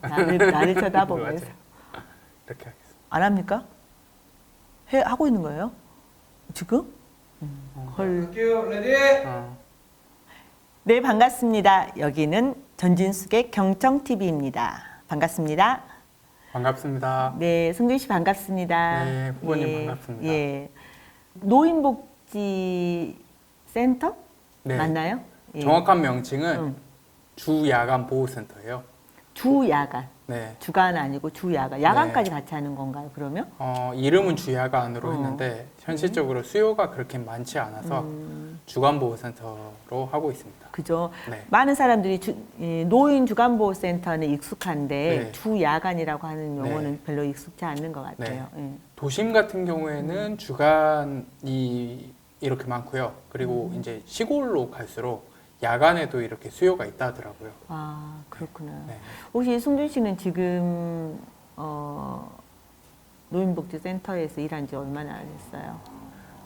나를 쳐다보면서. 맞아요. 이렇게 하겠습니다. 안 합니까? 하고 있는 거예요? 지금? 헐. 갈게요. 레디. 네, 반갑습니다. 여기는 전진숙의 경청TV입니다. 반갑습니다. 반갑습니다. 네, 승준 씨 반갑습니다. 네, 후보님 반갑습니다. 예. 노인복지센터? 네. 맞나요? 예. 정확한 명칭은 응. 주야간 보호센터예요. 주야간. 네. 주간 아니고 주야간. 야간까지 같이 하는 건가요, 그러면? 이름은 주야간으로 어. 했는데 현실적으로 수요가 그렇게 많지 않아서 주간 보호센터로 하고 있습니다. 그죠. 네. 많은 사람들이 이 노인 주간보호센터는 익숙한데 네. 주야간이라고 하는 용어는 네. 별로 익숙치 않는 것 같아요. 예. 도심 같은 경우에는 주간이 이렇게 많고요. 그리고 이제 시골로 갈수록 야간에도 이렇게 수요가 있다 하더라고요. 아, 그렇구나. 네. 혹시 승준 씨는 지금 노인복지센터에서 일한 지 얼마나 됐어요?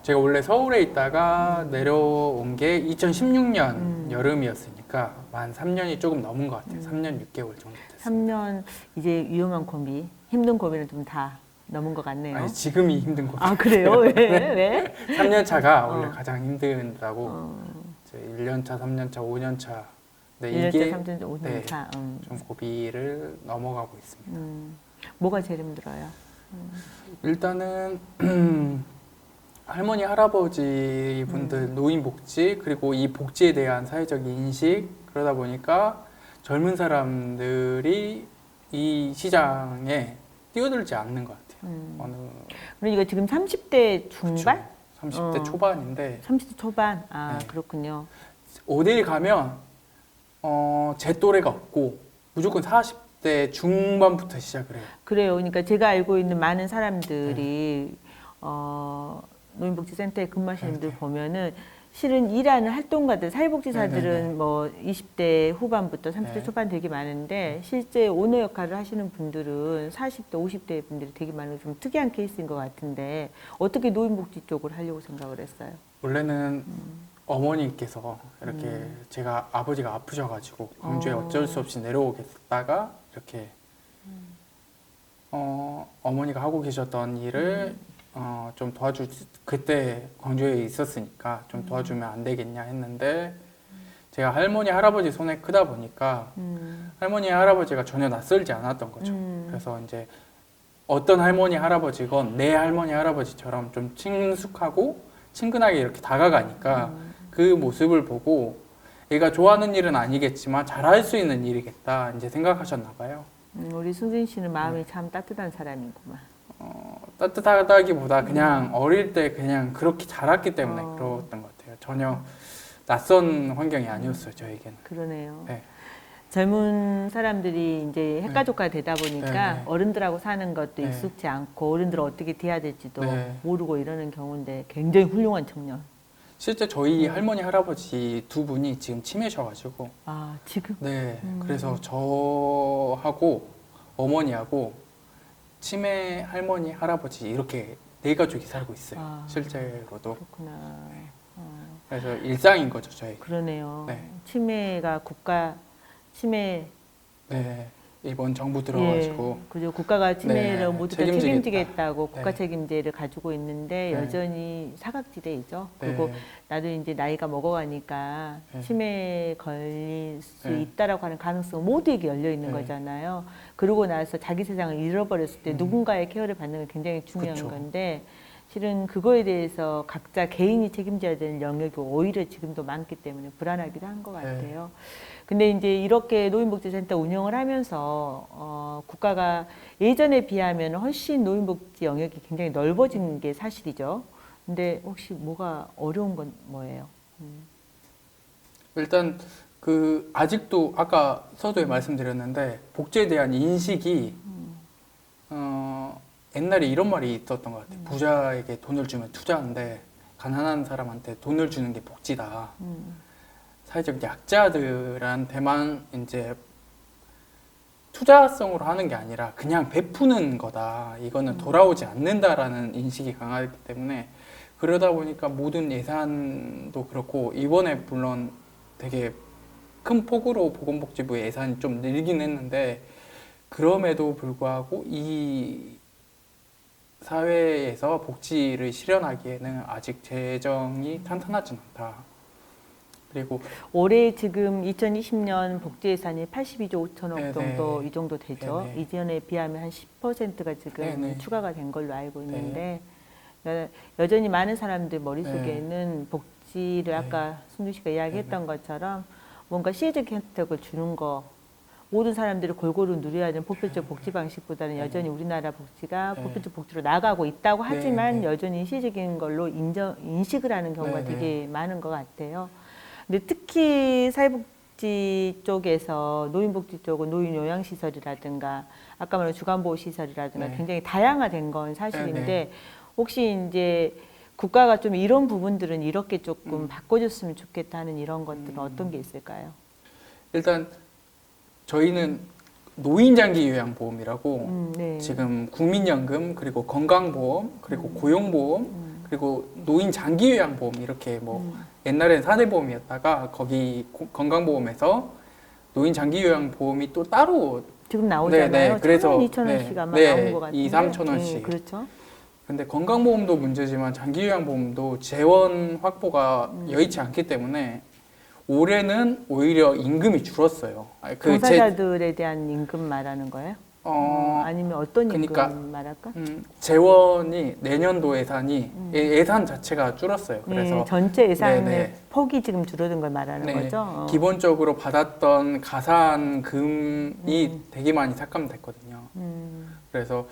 제가 원래 서울에 있다가 내려온 게 2016년 여름이었으니까 한 3년이 조금 넘은 것 같아요. 3년 6개월 정도 됐어요. 3년 이제 위험한 고비, 힘든 고비는 좀 다 넘은 것 같네요. 아니, 지금이 힘든 거. 아, 그래요? 왜? 왜? 3년 차가 원래 가장 힘들다고. 1년 차, 3년 차, 5년 차. 네, 1년 이게 차, 3년 차, 5년 네, 차. 좀 고비를 넘어가고 있습니다. 뭐가 제일 힘들어요? 일단은 할머니, 할아버지 분들 노인 복지 그리고 이 복지에 대한 사회적 인식 그러다 보니까 젊은 사람들이 이 시장에 뛰어들지 않는 것 같아요. 어느 그러니까 지금 30대 중반? 30대 초반인데 30대 초반? 아, 네. 그렇군요. 어딜 가면 제 또래가 없고 무조건 40대 중반부터 시작을 해요. 그래요. 그러니까 제가 알고 있는 많은 사람들이 네. 노인복지센터에 근무하시는 분들 네. 보면은 실은 일하는 활동가들, 네, 사회복지사들은 뭐 20대 후반부터 30대 네. 초반 되게 많은데 실제 오너 역할을 하시는 분들은 40대, 50대 분들이 되게 많은 좀 특이한 케이스인 것 같은데 어떻게 노인복지 쪽을 하려고 생각을 했어요? 원래는 어머니께서 이렇게 제가 아버지가 아프셔가지고 광주에 어쩔 수 없이 내려오겠다가 이렇게 어머니가 하고 계셨던 일을 좀 그때 광주에 있었으니까 좀 도와주면 안 되겠냐 했는데 제가 할머니 할아버지 손에 크다 보니까 할머니 할아버지가 전혀 낯설지 않았던 거죠. 그래서 이제 어떤 할머니 할아버지건 내 할머니 할아버지처럼 좀 친숙하고 친근하게 이렇게 다가가니까 그 모습을 보고 얘가 좋아하는 일은 아니겠지만 잘할 수 있는 일이겠다 이제 생각하셨나 봐요. 우리 승진 씨는 마음이 참 따뜻한 사람이구만. 따뜻하다기보다 그냥 어릴 때 그냥 그렇게 자랐기 때문에 그랬던 것 같아요. 전혀 낯선 환경이 아니었어요, 저에게는. 그러네요. 네. 젊은 사람들이 이제 핵가족화 되다 보니까 네. 어른들하고 사는 것도 네. 익숙지 않고 어른들을 어떻게 대해야 될지도 네. 모르고 이러는 경우인데 굉장히 훌륭한 청년. 실제 저희 할머니 할아버지 두 분이 지금 치매셔가지고 아, 지금? 네, 그래서 저하고 어머니하고 치매 할머니 할아버지 이렇게 네 가족이 살고 있어요. 아. 실제로도. 그렇구나. 그래서 일상인 거죠, 저희. 그러네요. 네. 치매가 치매. 네, 이번 정부 들어가지고 예, 그죠. 국가가 치매를 네, 모두 다 책임지겠다. 책임지겠다고 국가 네. 책임제를 가지고 있는데 네. 여전히 사각지대이죠. 그리고 네. 나도 이제 나이가 먹어가니까 네. 치매에 걸릴 수 네. 있다라고 하는 가능성 모두에게 열려 있는 네. 거잖아요. 그러고 나서 자기 세상을 잃어버렸을 때 누군가의 케어를 받는 건 굉장히 중요한 그쵸. 건데 실은 그거에 대해서 각자 개인이 책임져야 되는 영역이 오히려 지금도 많기 때문에 불안하기도 한 것 네. 같아요. 근데 이제 이렇게 노인복지센터 운영을 하면서 국가가 예전에 비하면 훨씬 노인복지 영역이 굉장히 넓어진 게 사실이죠. 근데 혹시 뭐가 어려운 건 뭐예요? 일단 그 아직도 아까 서두에 말씀드렸는데 복지에 대한 인식이 옛날에 이런 말이 있었던 것 같아요. 부자에게 돈을 주면 투자인데 가난한 사람한테 돈을 주는 게 복지다. 사회적 약자들한테만 이제 투자성으로 하는 게 아니라 그냥 베푸는 거다. 이거는 돌아오지 않는다라는 인식이 강하기 때문에 그러다 보니까 모든 예산도 그렇고 이번에 물론 되게 큰 폭으로 보건복지부 예산이 좀 늘긴 했는데 그럼에도 불구하고 이 사회에서 복지를 실현하기에는 아직 재정이 탄탄하진 않다. 그리고 올해 지금 2020년 복지 예산이 82조 5천억 네네. 정도 이 정도 되죠. 네네. 이전에 비하면 한 10%가 지금 네네. 추가가 된 걸로 알고 있는데 여전히 많은 사람들 머릿속에는 복지를 아까 승준 씨가 이야기했던 것처럼 뭔가 시혜적 혜택을 주는 거 모든 사람들이 골고루 누려야 하는 보편적 복지 방식보다는 여전히 우리나라 복지가 보편적 복지로 나가고 있다고 하지만 여전히 시혜적인 걸로 인식을 하는 경우가 되게 많은 것 같아요. 근데 특히 사회복지 쪽에서 노인복지 쪽은 노인요양시설이라든가 아까 말한 주간보호시설이라든가 굉장히 다양화된 건 사실인데 혹시 이제 국가가 좀 이런 부분들은 이렇게 조금 바꿔줬으면 좋겠다 하는 이런 것들은 어떤 게 있을까요? 일단 저희는 노인장기요양보험이라고 네. 지금 국민연금 그리고 건강보험 그리고 고용보험 그리고 노인장기요양보험 이렇게 뭐 옛날엔 사대보험이었다가 거기 건강보험에서 노인장기요양보험이 또 따로 지금 나오잖아요. 네네. 그래서 1,000원, 2,000원씩 아마 네, 나온 것 같은데. 2, 3,000원씩. 그렇죠. 근데 건강보험도 문제지만 장기요양보험도 재원 확보가 여의치 않기 때문에 올해는 오히려 임금이 줄었어요. 종사자들에 대한 임금 말하는 거예요? 아니면 어떤 그러니까, 임금 말할까? 재원이 내년도 예산이 예산 자체가 줄었어요. 그래서 전체 예산의 네네. 폭이 지금 줄어든 걸 말하는 거죠? 기본적으로 받았던 가산금이 되게 많이 삭감됐거든요. 그래서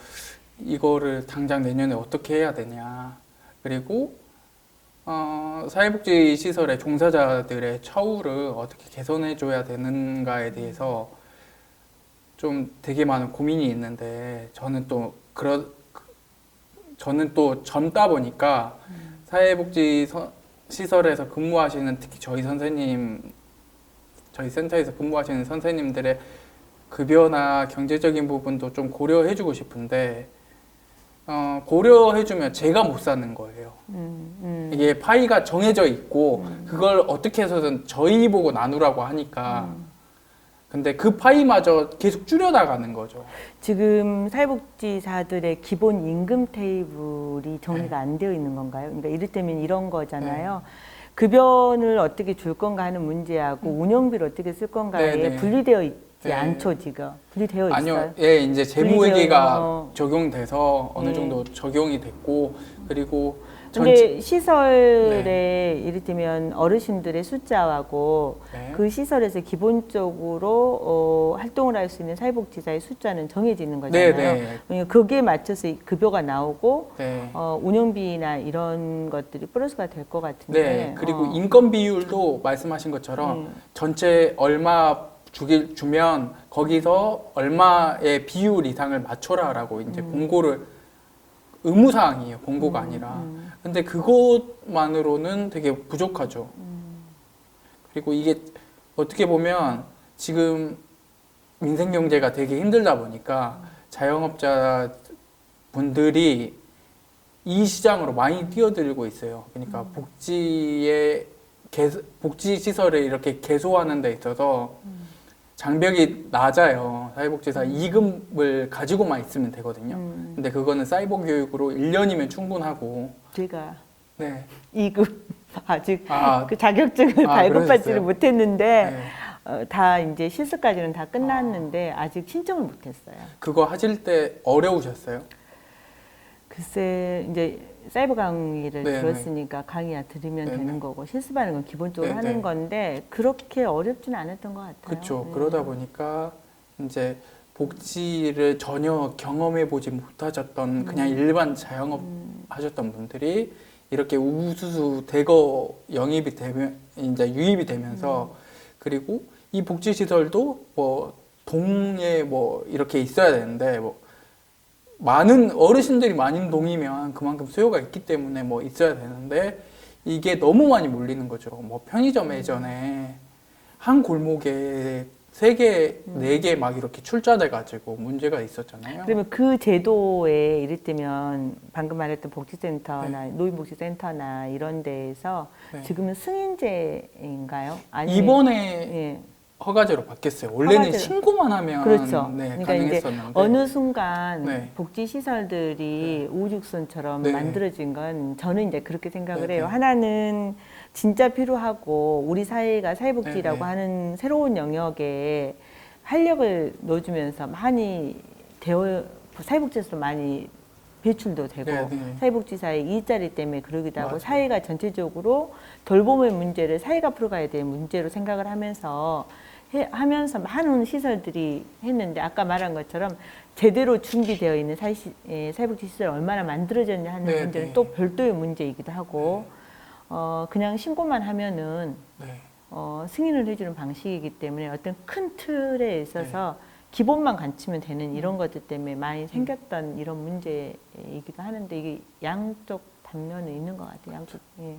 이거를 당장 내년에 어떻게 해야 되냐. 그리고 사회복지 시설의 종사자들의 처우를 어떻게 개선해 줘야 되는가에 대해서 좀 되게 많은 고민이 있는데 저는 또 젊다 보니까 사회복지 시설에서 근무하시는 특히 저희 센터에서 근무하시는 선생님들의 급여나 경제적인 부분도 좀 고려해 주고 싶은데 고려해주면 제가 못 사는 거예요. 이게 파이가 정해져 있고 그걸 어떻게 해서든 저희 보고 나누라고 하니까 근데 그 파이마저 계속 줄여나가는 거죠. 지금 사회복지사들의 기본 임금 테이블이 정리가 안 되어 있는 건가요? 그러니까 이를테면 이런 거잖아요. 급여를 어떻게 줄 건가 하는 문제하고 운영비를 어떻게 쓸 건가에 분리되어 있지 않죠, 지금? 분리되어 있어요? 아니요. 예, 이제 재무회계가 적용돼서 어느 정도 적용이 됐고 그리고 근데 시설에 이를테면 어르신들의 숫자하고 그 시설에서 기본적으로 활동을 할 수 있는 사회복지사의 숫자는 정해지는 거잖아요. 그러니까 거기에 맞춰서 급여가 나오고 운영비나 이런 것들이 플러스가 될 것 같은데. 네. 그리고 인건 비율도 말씀하신 것처럼 전체 얼마 주면 거기서 얼마의 비율 이상을 맞춰라라고 이제 공고를 의무사항이에요. 공고가 아니라. 근데 그것만으로는 되게 부족하죠. 그리고 이게 어떻게 보면 지금 민생경제가 되게 힘들다 보니까 자영업자 분들이 이 시장으로 많이 뛰어들고 있어요. 그러니까 복지시설에 이렇게 개소하는 데 있어서 장벽이 낮아요. 사회복지사 2급을 가지고만 있으면 되거든요. 근데 그거는 사이버 교육으로 1년이면 충분하고. 제가 네. 2급 아직 그 자격증을 발급받지를 못했는데 다 이제 실습까지는 다 끝났는데 아직 신청을 못했어요. 그거 하실 때 어려우셨어요? 글쎄 이제 사이버 강의를 들었으니까 강의야 들으면 되는 거고 실습하는 건 기본적으로 하는 건데 그렇게 어렵지는 않았던 것 같아요. 그렇죠. 그러다 보니까 이제 복지를 전혀 경험해 보지 못하셨던 그냥 일반 자영업 하셨던 분들이 이렇게 우수수 대거 영입이 되면 이제 유입이 되면서 그리고 이 복지 시설도 뭐 동에 뭐 이렇게 있어야 되는데 뭐 많은 어르신들이 많은 동이면 그만큼 수요가 있기 때문에 뭐 있어야 되는데 이게 너무 많이 몰리는 거죠. 뭐 편의점 예전에 한 골목에 3개, 4개 막 이렇게 출자돼가지고 문제가 있었잖아요. 그러면 그 제도에 이를테면 방금 말했던 복지센터나 노인복지센터나 이런 데에서 지금은 승인제인가요? 아니면 이번에 허가제로 바뀌었어요. 원래는 허가제로. 신고만 하면 그렇죠. 네, 그러니까 이제 가능했었는데 어느 순간 네. 복지 시설들이 우후죽순처럼 네. 만들어진 건 저는 이제 그렇게 생각을 네, 해요. 네. 하나는 진짜 필요하고 우리 사회가 사회복지라고 네, 네. 하는 새로운 영역에 활력을 넣어주면서 많이 사회복지에서 많이 배출도 되고 네, 네. 사회복지사의 일자리 때문에 그러기도 하고 맞아요. 사회가 전체적으로 돌봄의 문제를 사회가 풀어가야 될 문제로 생각을 하면서 많은 시설들이 했는데 아까 말한 것처럼 제대로 준비되어 있는 사회복지 시설 얼마나 만들어졌냐 하는 네, 문제는 네. 또 별도의 문제이기도 하고 그냥 신고만 하면은 네. 승인을 해주는 방식이기 때문에 어떤 큰 틀에 있어서 기본만 갖추면 되는 이런 것들 때문에 많이 생겼던 이런 문제이기도 하는데 이게 양쪽 단면은 있는 것 같아요. 양쪽. 예.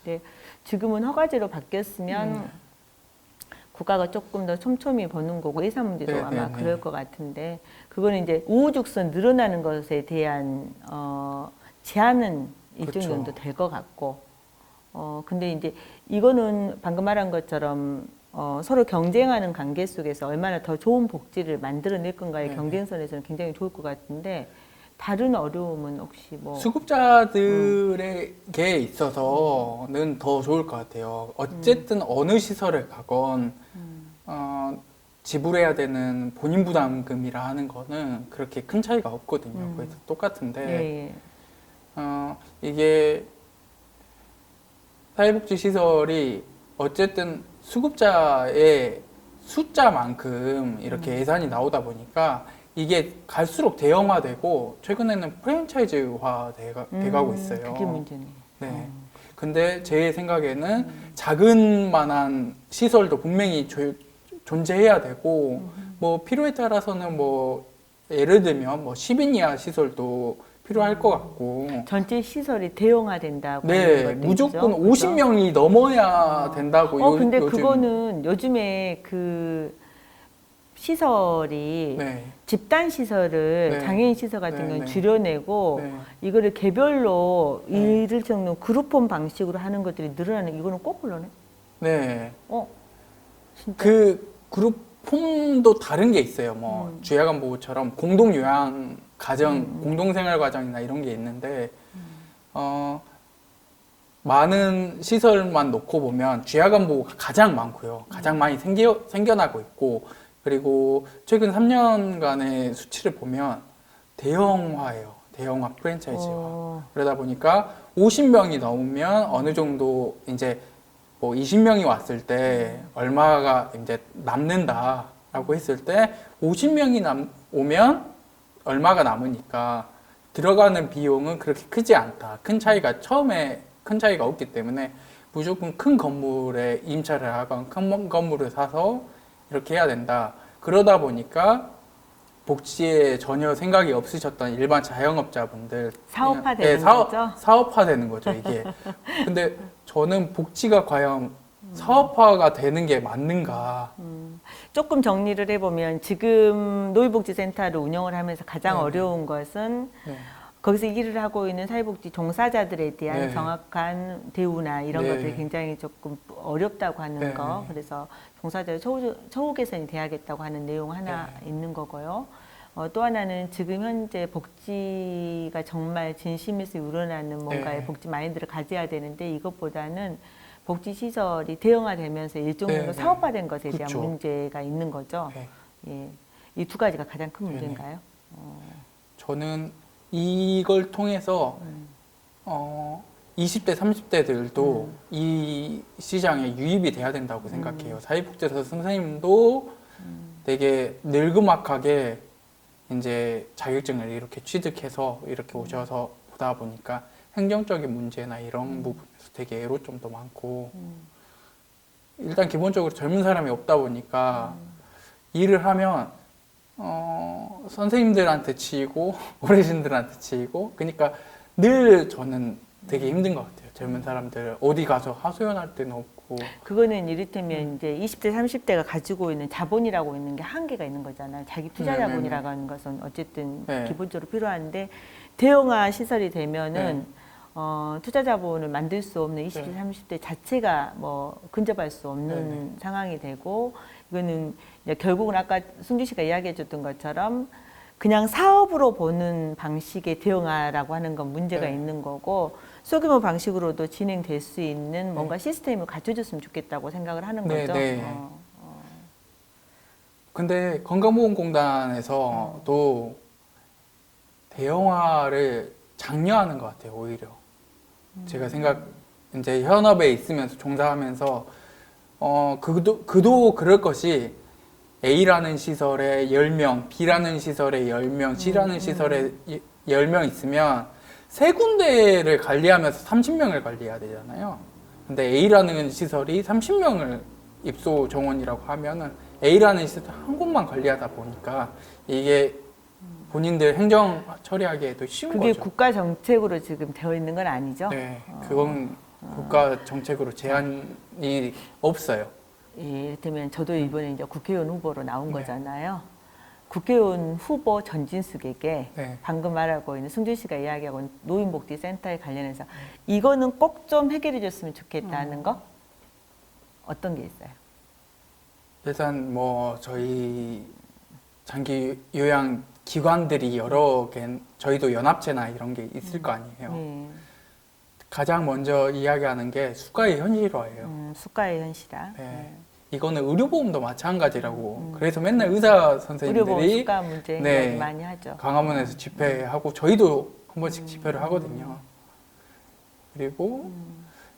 근데 지금은 허가제로 바뀌었으면 국가가 조금 더 촘촘히 보는 거고 예산 문제도 네, 아마 네, 그럴 네. 것 같은데 그거는 이제 우후죽순 늘어나는 것에 대한 제한은 일정 그렇죠. 정도 될 것 같고 근데 이제 이거는 방금 말한 것처럼 서로 경쟁하는 관계 속에서 얼마나 더 좋은 복지를 만들어낼 건가의 네네. 경쟁선에서는 굉장히 좋을 것 같은데 다른 어려움은 혹시 뭐 수급자들에게 있어서는 더 좋을 것 같아요. 어쨌든 어느 시설에 가건 지불해야 되는 본인 부담금이라 하는 거는 그렇게 큰 차이가 없거든요. 거의 다 똑같은데 예, 예. 이게 사회복지 시설이 어쨌든 수급자의 숫자만큼 이렇게 예산이 나오다 보니까 이게 갈수록 대형화되고 최근에는 프랜차이즈화 돼가고 있어요. 그게 문제네. 네. 근데 제 생각에는 작은 만한 시설도 분명히 존재해야 되고 뭐 필요에 따라서는 뭐 예를 들면 뭐 10인 이하 시설도 필요할 것 같고 전체 시설이 대형화된다고 하는 네, 것도 무조건 있죠. 그죠? 50명이 넘어야 된다고 근데 요즘 그거는 요즘에 그 시설이 네. 집단 시설을 네. 장애인 시설 같은 네, 경우는 네. 줄여내고 네. 이거를 개별로 네. 이를 적는 그룹홈 방식으로 하는 것들이 늘어나는 이거는 거꾸로네. 네. 진짜. 그 그룹 폼도 다른 게 있어요. 뭐 주야간 보호처럼 공동 요양 가정, 공동 생활 과정이나 이런 게 있는데 많은 시설만 놓고 보면 주야간 보호가 가장 많고요. 가장 많이 생겨나고 있고 그리고 최근 3년간의 수치를 보면 대형화예요. 대형화 프랜차이즈화. 그러다 보니까 50명이 넘으면 어느 정도 이제 뭐 20명이 왔을 때 얼마가 이제 남는다라고 했을 때 50명이 오면 얼마가 남으니까 들어가는 비용은 그렇게 크지 않다. 큰 차이가 처음에 큰 차이가 없기 때문에 무조건 큰 건물에 임차를 하건 큰 건물을 사서 이렇게 해야 된다. 그러다 보니까 복지에 전혀 생각이 없으셨던 일반 자영업자분들 사업화되는 거죠? 사업화되는 거죠, 이게. 근데 저는 복지가 과연 사업화가 되는 게 맞는가? 조금 정리를 해보면 지금 노인복지센터를 운영을 하면서 가장 네네. 어려운 것은 네. 거기서 일을 하고 있는 사회복지 종사자들에 대한 네. 정확한 대우나 이런 네. 것들이 굉장히 조금 어렵다고 하는 네. 거. 그래서 종사자의 처우 개선이 돼야겠다고 하는 내용 하나 네. 있는 거고요. 또 하나는 지금 현재 복지가 정말 진심에서 우러나는 뭔가의 네. 복지 마인드를 가져야 되는데 이것보다는 복지 시설이 대형화되면서 일정 정도 네. 사업화된 것에 대한 그렇죠. 문제가 있는 거죠. 네. 예. 이 두 가지가 가장 큰 네네. 문제인가요? 저는 이걸 통해서 20대, 30대들도 이 시장에 유입이 돼야 된다고 생각해요. 사회복지사 선생님도 되게 늙음악하게 이제 자격증을 이렇게 취득해서 이렇게 오셔서 보다 보니까 행정적인 문제나 이런 부분에서 되게 애로점도 많고 일단 기본적으로 젊은 사람이 없다 보니까 일을 하면 선생님들한테 치이고 어르신들한테 치이고 그러니까 늘 저는 되게 힘든 것 같아요. 젊은 사람들 어디 가서 하소연할 데는 없고 그거는 이를테면 이제 20대, 30대가 가지고 있는 자본이라고 있는 게 한계가 있는 거잖아요. 자기 투자 네네네. 자본이라고 하는 것은 어쨌든 네. 기본적으로 필요한데 대형화 시설이 되면은 투자 자본을 만들 수 없는 20대, 네. 30대 자체가 뭐 근접할 수 없는 네네. 상황이 되고 이거는 이제 결국은 아까 승주 씨가 이야기해줬던 것처럼 그냥 사업으로 보는 방식의 대형화라고 하는 건 문제가 네. 있는 거고 소규모 방식으로도 진행될 수 있는 뭔가 시스템을 갖춰줬으면 좋겠다고 생각을 하는 네, 거죠. 네. 근데 건강보험공단에서도 대형화를 장려하는 것 같아요, 오히려. 제가 이제 현업에 있으면서 종사하면서, 그도 그럴 것이 A라는 시설에 10명, B라는 시설에 10명, C라는 시설에 10명 있으면 세 군데를 관리하면서 30명을 관리해야 되잖아요. 근데 A라는 시설이 30명을 입소 정원이라고 하면은 A라는 시설 한 곳만 관리하다 보니까 이게 본인들 행정 처리하기에도 쉬운 그게 거죠. 국가 정책으로 지금 되어 있는 건 아니죠? 네, 그건 국가 정책으로 제한이 없어요. 예, 이를테면 저도 이번에 이제 국회의원 후보로 나온 네. 거잖아요. 국회의원 후보 전진숙에게 네. 방금 말하고 있는 승준 씨가 이야기하고 있는 노인복지센터에 관련해서 이거는 꼭 좀 해결해 줬으면 좋겠다는 거 어떤 게 있어요? 일단 뭐 저희 장기 요양 기관들이 여러 개, 저희도 연합체나 이런 게 있을 거 아니에요. 네. 가장 먼저 이야기하는 게 수가의 현실화예요. 수가의 현실화. 네. 이거는 의료보험도 마찬가지라고. 그래서 맨날 의사 의료보험 선생님들이 수가 문제 네. 이야기 많이 하죠. 광화문에서 집회하고 저희도 한 번씩 집회를 하거든요. 그리고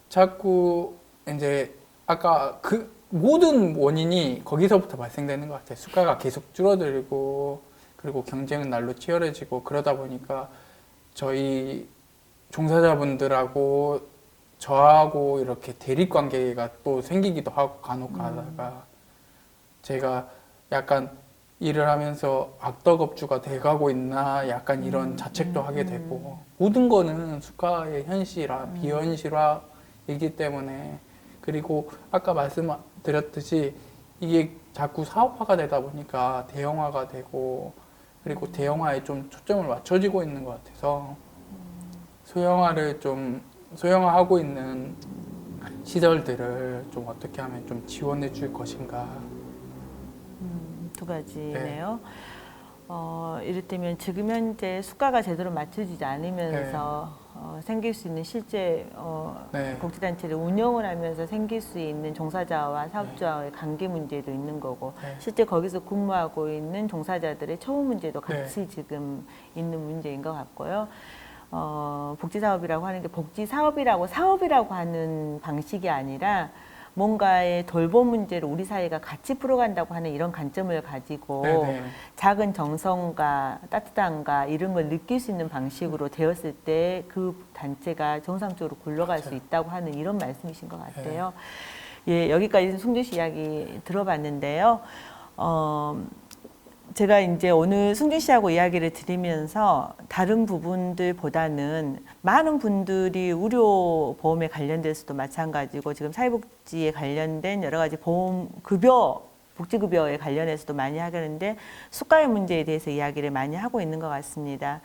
자꾸 이제 아까 그 모든 원인이 거기서부터 발생되는 것 같아요. 수가가 계속 줄어들고 그리고 경쟁은 날로 치열해지고 그러다 보니까 저희 종사자분들하고 저하고 이렇게 대립 관계가 또 생기기도 하고 간혹 가다가 제가 약간 일을 하면서 악덕업주가 돼가고 있나 약간 이런 자책도 하게 되고 모든 거는 수가의 현실화, 비현실화이기 때문에 그리고 아까 말씀드렸듯이 이게 자꾸 사업화가 되다 보니까 대형화가 되고 그리고 대형화에 좀 초점을 맞춰지고 있는 것 같아서 소형화하고 있는 시설들을 좀 어떻게 하면 좀 지원해 줄 것인가. 두 가지네요. 이를테면 지금 현재 수가가 제대로 맞춰지지 않으면서 생길 수 있는 실제 네. 복지단체를 운영을 하면서 생길 수 있는 종사자와 사업자와의 관계 문제도 있는 거고 네. 실제 거기서 근무하고 있는 종사자들의 처우 문제도 같이 지금 있는 문제인 것 같고요. 복지사업이라고 하는 게 복지사업이라고 사업이라고 하는 방식이 아니라 뭔가의 돌봄 문제를 우리 사회가 같이 풀어간다고 하는 이런 관점을 가지고 네네. 작은 정성과 따뜻함과 이런 걸 느낄 수 있는 방식으로 되었을 때 그 단체가 정상적으로 굴러갈 수 있다고 하는 이런 말씀이신 것 같아요. 예, 여기까지 승준 씨 이야기 들어봤는데요. 제가 이제 오늘 승준 씨하고 이야기를 드리면서 다른 부분들보다는 많은 분들이 의료보험에 관련돼서도 마찬가지고 지금 사회복지에 관련된 여러 가지 보험 급여, 복지급여에 관련해서도 많이 하겠는데 수가의 문제에 대해서 이야기를 많이 하고 있는 것 같습니다.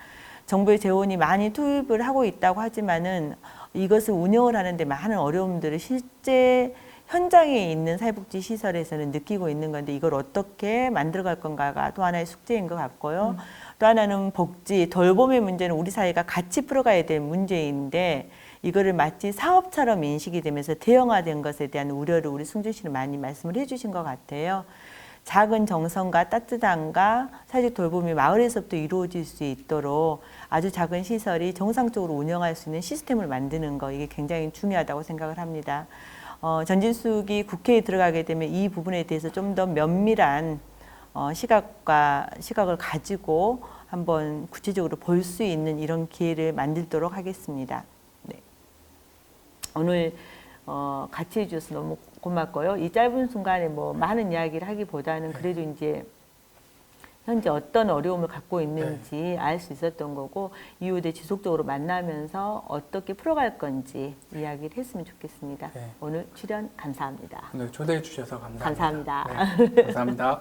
정부의 재원이 많이 투입을 하고 있다고 하지만은 이것을 운영을 하는데 많은 어려움들을 실제 현장에 있는 사회복지 시설에서는 느끼고 있는 건데 이걸 어떻게 만들어갈 건가가 또 하나의 숙제인 것 같고요. 또 하나는 복지, 돌봄의 문제는 우리 사회가 같이 풀어가야 될 문제인데 이거를 마치 사업처럼 인식이 되면서 대형화된 것에 대한 우려를 우리 승준 씨는 많이 말씀을 해주신 것 같아요. 작은 정성과 따뜻함과 사회적 돌봄이 마을에서부터 이루어질 수 있도록 아주 작은 시설이 정상적으로 운영할 수 있는 시스템을 만드는 거 이게 굉장히 중요하다고 생각을 합니다. 전진숙이 국회에 들어가게 되면 이 부분에 대해서 좀 더 면밀한 시각을 가지고 한번 구체적으로 볼 수 있는 이런 기회를 만들도록 하겠습니다. 네. 오늘 같이 해주셔서 너무 고맙고요. 이 짧은 순간에 뭐 많은 이야기를 하기보다는 그래도 이제 현재 어떤 어려움을 갖고 있는지 알 수 있었던 거고 이후에 지속적으로 만나면서 어떻게 풀어갈 건지 이야기를 했으면 좋겠습니다. 네. 오늘 출연 감사합니다. 오늘 초대해 주셔서 감사합니다. 감사합니다. 네, 감사합니다.